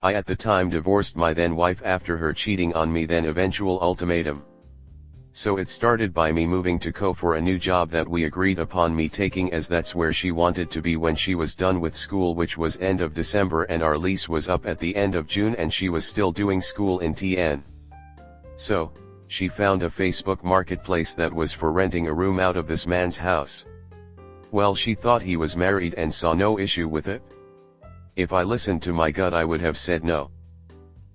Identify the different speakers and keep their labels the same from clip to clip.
Speaker 1: I at the time divorced my then wife after her cheating on me, then eventual ultimatum. So it started by me moving to Co for a new job that we agreed upon me taking, as that's where she wanted to be when she was done with school, which was end of December, and our lease was up at the end of June and she was still doing school in TN. So, she found a Facebook marketplace that was for renting a room out of this man's house. Well, she thought he was married and saw no issue with it. If I listened to my gut I would have said no.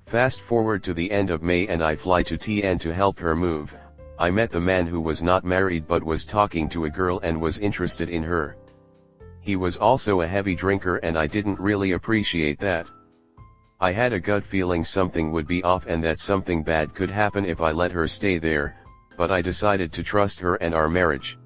Speaker 1: Fast forward to the end of May and I fly to TN to help her move. I met the man who was not married but was talking to a girl and was interested in her. He was also a heavy drinker and I didn't really appreciate that. I had a gut feeling something would be off and that something bad could happen if I let her stay there, but I decided to trust her and our marriage.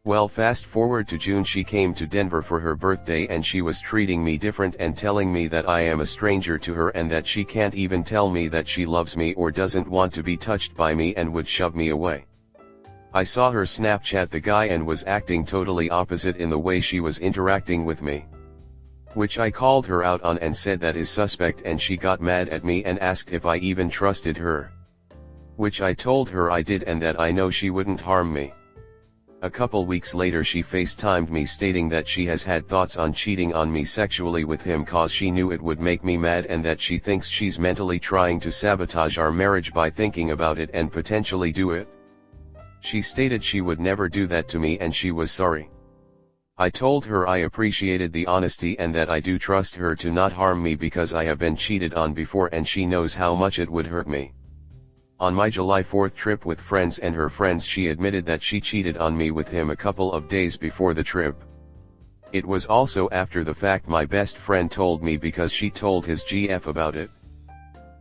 Speaker 1: Well, fast forward to June, she came to Denver for her birthday and she was treating me different and telling me that I am a stranger to her and that she can't even tell me that she loves me or doesn't want to be touched by me and would shove me away. I saw her Snapchat the guy and was acting totally opposite in the way she was interacting with me. Which I called her out on and said that is suspect, and she got mad at me and asked if I even trusted her. Which I told her I did and that I know she wouldn't harm me. A couple weeks later she FaceTimed me stating that she has had thoughts on cheating on me sexually with him cause she knew it would make me mad and that she thinks she's mentally trying to sabotage our marriage by thinking about it and potentially do it. She stated she would never do that to me and she was sorry. I told her I appreciated the honesty and that I do trust her to not harm me because I have been cheated on before and she knows how much it would hurt me. On my July 4th trip with friends and her friends, she admitted that she cheated on me with him a couple of days before the trip. It was also after the fact my best friend told me because she told his GF about it.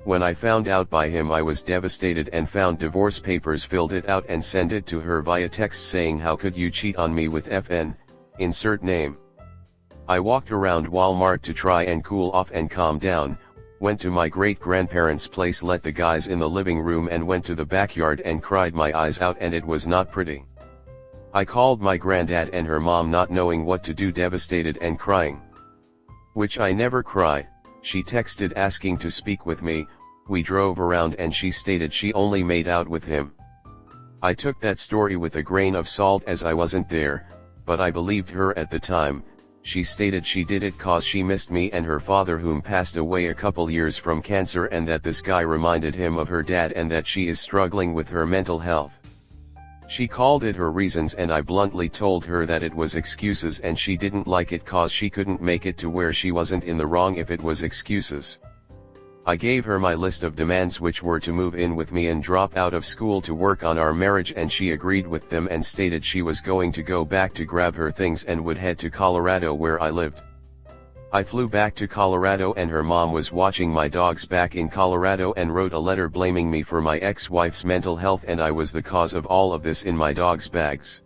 Speaker 1: When I found out by him I was devastated and found divorce papers, filled it out and sent it to her via text saying, "How could you cheat on me with FN, insert name." I walked around Walmart to try and cool off and calm down, went to my great-grandparents' place, let the guys in the living room and went to the backyard and cried my eyes out, and it was not pretty. I called my granddad and her mom not knowing what to do, devastated and crying. Which I never cry. She texted asking to speak with me, we drove around and she stated she only made out with him. I took that story with a grain of salt as I wasn't there, but I believed her at the time. She stated she did it cause she missed me and her father, whom passed away a couple years from cancer, and that this guy reminded him of her dad and that she is struggling with her mental health. She called it her reasons and I bluntly told her that it was excuses and she didn't like it cause she couldn't make it to where she wasn't in the wrong if it was excuses. I gave her my list of demands, which were to move in with me and drop out of school to work on our marriage, and she agreed with them and stated she was going to go back to grab her things and would head to Colorado where I lived. I flew back to Colorado and her mom was watching my dogs back in Colorado and wrote a letter blaming me for my ex-wife's mental health and I was the cause of all of this in my dogs' bags.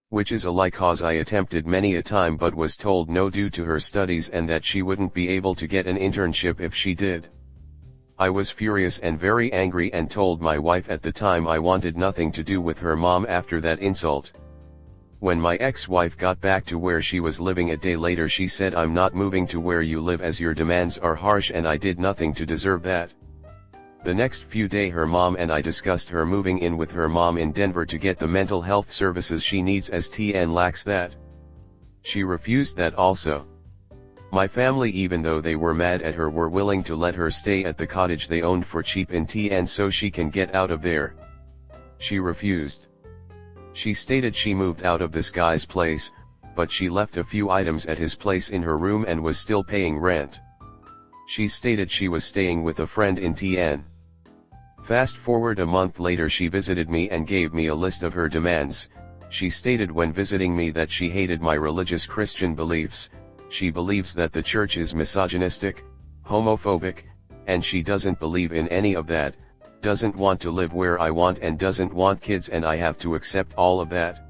Speaker 1: Which is a lie cause I attempted many a time but was told no due to her studies and that she wouldn't be able to get an internship if she did. I was furious and very angry and told my wife at the time I wanted nothing to do with her mom after that insult. When my ex-wife got back to where she was living a day later, she said, "I'm not moving to where you live as your demands are harsh and I did nothing to deserve that." The next few days her mom and I discussed her moving in with her mom in Denver to get the mental health services she needs as TN lacks that. She refused that also. My family, even though they were mad at her, were willing to let her stay at the cottage they owned for cheap in TN so she can get out of there. She refused. She stated she moved out of this guy's place, but she left a few items at his place in her room and was still paying rent. She stated she was staying with a friend in TN. Fast forward a month later, she visited me and gave me a list of her demands. She stated when visiting me that she hated my religious Christian beliefs, she believes that the church is misogynistic, homophobic, and she doesn't believe in any of that, doesn't want to live where I want and doesn't want kids, and I have to accept all of that.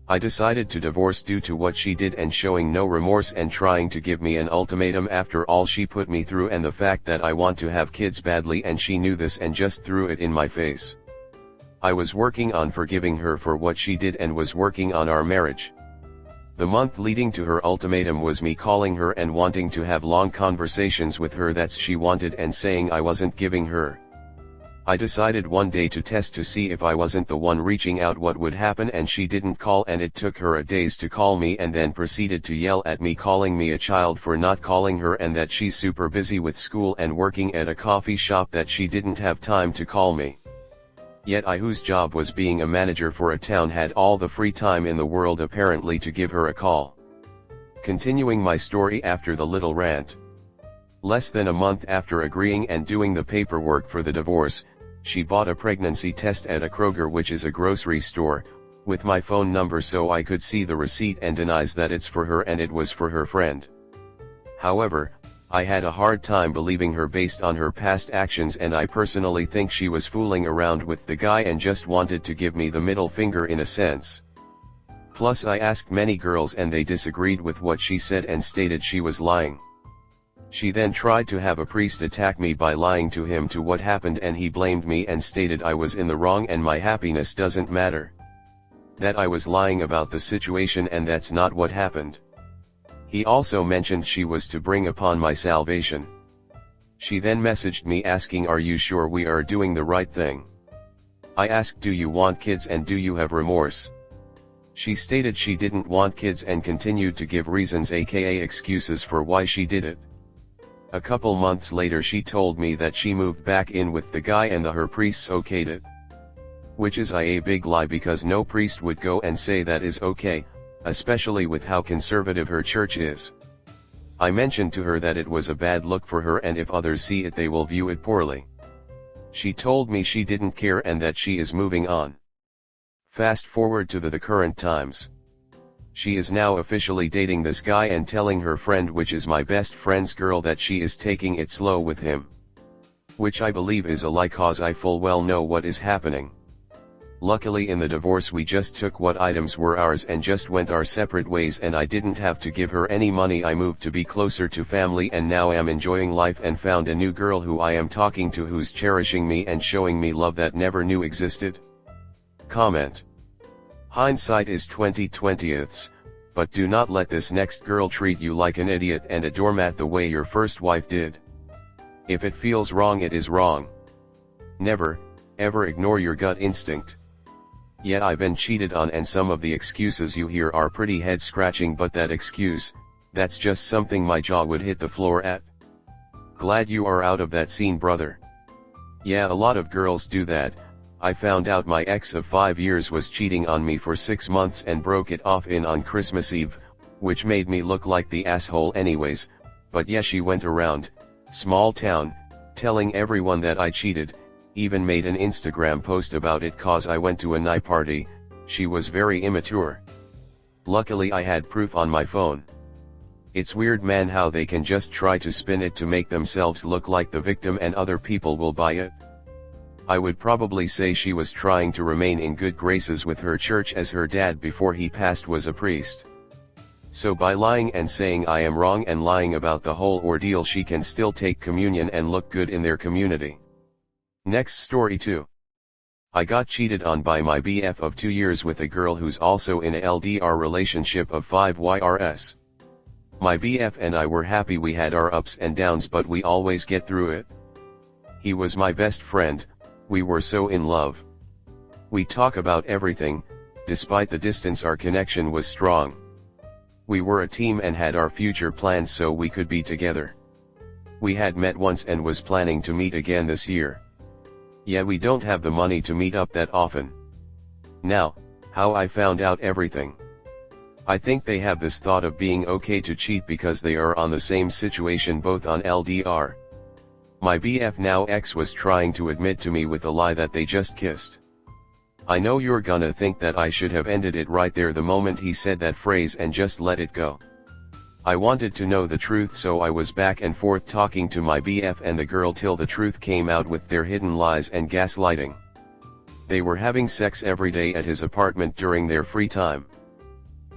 Speaker 1: I decided to divorce due to what she did and showing no remorse and trying to give me an ultimatum after all she put me through and the fact that I want to have kids badly, and she knew this and just threw it in my face. I was working on forgiving her for what she did and was working on our marriage. The month leading to her ultimatum was me calling her and wanting to have long conversations with her that she wanted and saying I wasn't giving her. I decided one day to test to see if I wasn't the one reaching out what would happen, and she didn't call, and it took her a days to call me and then proceeded to yell at me, calling me a child for not calling her and that she's super busy with school and working at a coffee shop that she didn't have time to call me. Yet I, whose job was being a manager for a town, had all the free time in the world apparently to give her a call. Continuing my story after the little rant. Less than a month after agreeing and doing the paperwork for the divorce, she bought a pregnancy test at a Kroger, which is a grocery store, with my phone number so I could see the receipt, and denies that it's for her and it was for her friend. However, I had a hard time believing her based on her past actions, and I personally think she was fooling around with the guy and just wanted to give me the middle finger in a sense. Plus I asked many girls and they disagreed with what she said and stated she was lying. She then tried to have a priest attack me by lying to him to what happened, and he blamed me and stated I was in the wrong and my happiness doesn't matter. That I was lying about the situation and that's not what happened. He also mentioned she was to bring upon my salvation. She then messaged me asking, "Are you sure we are doing the right thing?" I asked, "Do you want kids and do you have remorse?" She stated she didn't want kids and continued to give reasons, aka excuses, for why she did it. A couple months later she told me that she moved back in with the guy and her priests okayed it. Which is a big lie, because no priest would go and say that is okay, especially with how conservative her church is. I mentioned to her that it was a bad look for her and if others see it they will view it poorly. She told me she didn't care and that she is moving on. Fast forward to the current times. She is now officially dating this guy and telling her friend, which is my best friend's girl, that she is taking it slow with him. Which I believe is a lie, cause I full well know what is happening. Luckily in the divorce we just took what items were ours and just went our separate ways, and I didn't have to give her any money. I moved to be closer to family and now am enjoying life and found a new girl who I am talking to, who's cherishing me and showing me love that never knew existed. Comment. Hindsight is 20/20, but do not let this next girl treat you like an idiot and a doormat the way your first wife did. If it feels wrong, it is wrong. Never, ever ignore your gut instinct. Yeah, I've been cheated on and some of the excuses you hear are pretty head scratching, but that excuse, that's just something my jaw would hit the floor at. Glad you are out of that scene, brother. Yeah, a lot of girls do that. I found out my ex of 5 years was cheating on me for 6 months and broke it off on Christmas Eve, which made me look like the asshole anyways, but yeah, she went around, small town, telling everyone that I cheated, even made an Instagram post about it cause I went to a night party. She was very immature. Luckily I had proof on my phone. It's weird, man, how they can just try to spin it to make themselves look like the victim and other people will buy it. I would probably say she was trying to remain in good graces with her church, as her dad before he passed was a priest. So by lying and saying I am wrong and lying about the whole ordeal, she can still take communion and look good in their community. Next story 2. I got cheated on by my BF of 2 years with a girl who's also in a LDR relationship of 5 years. My BF and I were happy, we had our ups and downs but we always get through it. He was my best friend. We were so in love. We talk about everything, despite the distance our connection was strong. We were a team and had our future plans so we could be together. We had met once and was planning to meet again this year. Yeah, we don't have the money to meet up that often. Now, how I found out everything. I think they have this thought of being okay to cheat because they are on the same situation, both on LDR. My BF, now ex, was trying to admit to me with a lie that they just kissed. I know you're gonna think that I should have ended it right there the moment he said that phrase and just let it go. I wanted to know the truth, so I was back and forth talking to my BF and the girl till the truth came out with their hidden lies and gaslighting. They were having sex every day at his apartment during their free time.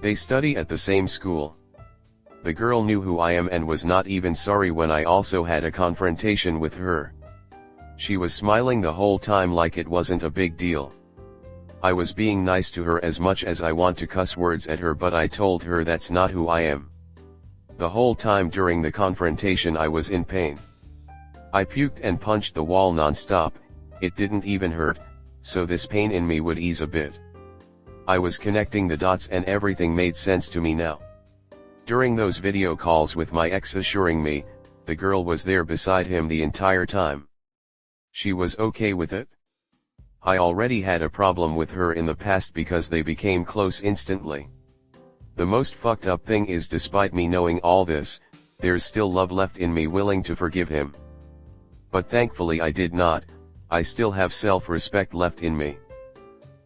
Speaker 1: They study at the same school. The girl knew who I am and was not even sorry when I also had a confrontation with her. She was smiling the whole time like it wasn't a big deal. I was being nice to her as much as I want to cuss words at her, but I told her that's not who I am. The whole time during the confrontation I was in pain. I puked and punched the wall non-stop. It didn't even hurt, so this pain in me would ease a bit. I was connecting the dots and everything made sense to me now. During those video calls with my ex assuring me, the girl was there beside him the entire time. She was okay with it. I already had a problem with her in the past because they became close instantly. The most fucked up thing is, despite me knowing all this, there's still love left in me willing to forgive him. But thankfully I did not. I still have self-respect left in me.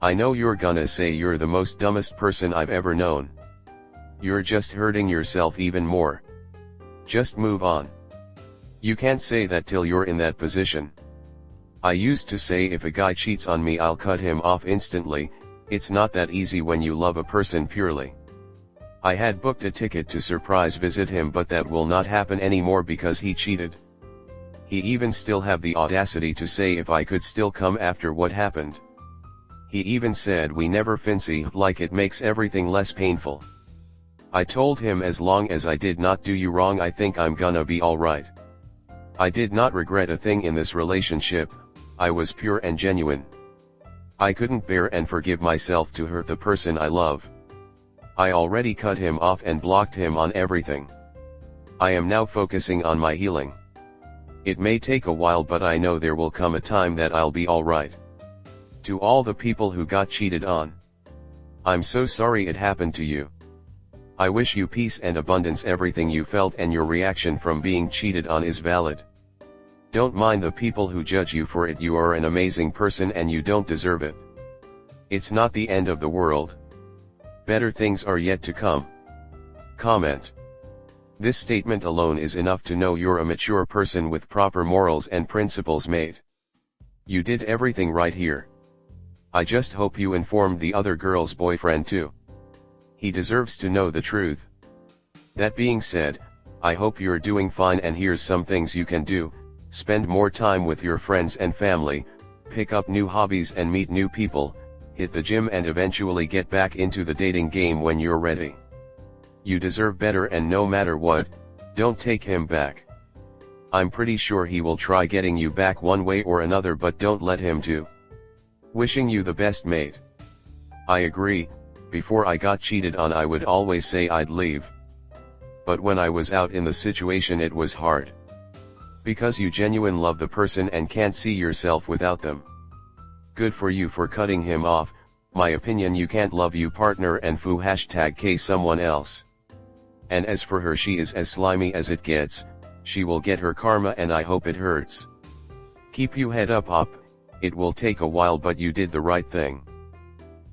Speaker 1: I know you're gonna say you're the most dumbest person I've ever known. You're just hurting yourself even more. Just move on. You can't say that till you're in that position. I used to say if a guy cheats on me I'll cut him off instantly. It's not that easy when you love a person purely. I had booked a ticket to surprise visit him, but that will not happen anymore because he cheated. He even still have the audacity to say if I could still come after what happened. He even said we never fancy, like it makes everything less painful. I told him as long as I did not do you wrong I think I'm gonna be alright. I did not regret a thing in this relationship. I was pure and genuine. I couldn't bear and forgive myself to hurt the person I love. I already cut him off and blocked him on everything. I am now focusing on my healing. It may take a while, but I know there will come a time that I'll be alright. To all the people who got cheated on, I'm so sorry it happened to you. I wish you peace and abundance. Everything you felt and your reaction from being cheated on is valid. Don't mind the people who judge you for it. You are an amazing person and you don't deserve it. It's not the end of the world. Better things are yet to come. Comment. This statement alone is enough to know you're a mature person with proper morals and principles, mate. You did everything right here. I just hope you informed the other girl's boyfriend too. He deserves to know the truth. That being said, I hope you're doing fine, and here's some things you can do. Spend more time with your friends and family, pick up new hobbies and meet new people, hit the gym and eventually get back into the dating game when you're ready. You deserve better, and no matter what, don't take him back. I'm pretty sure he will try getting you back one way or another, but don't let him to. Wishing you the best, mate. I agree, before I got cheated on I would always say I'd leave. But when I was out in the situation it was hard. Because you genuinely love the person and can't see yourself without them. Good for you for cutting him off. My opinion, you can't love your partner and #K someone else. And as for her, she is as slimy as it gets. She will get her karma and I hope it hurts. Keep your head up. It will take a while, but you did the right thing.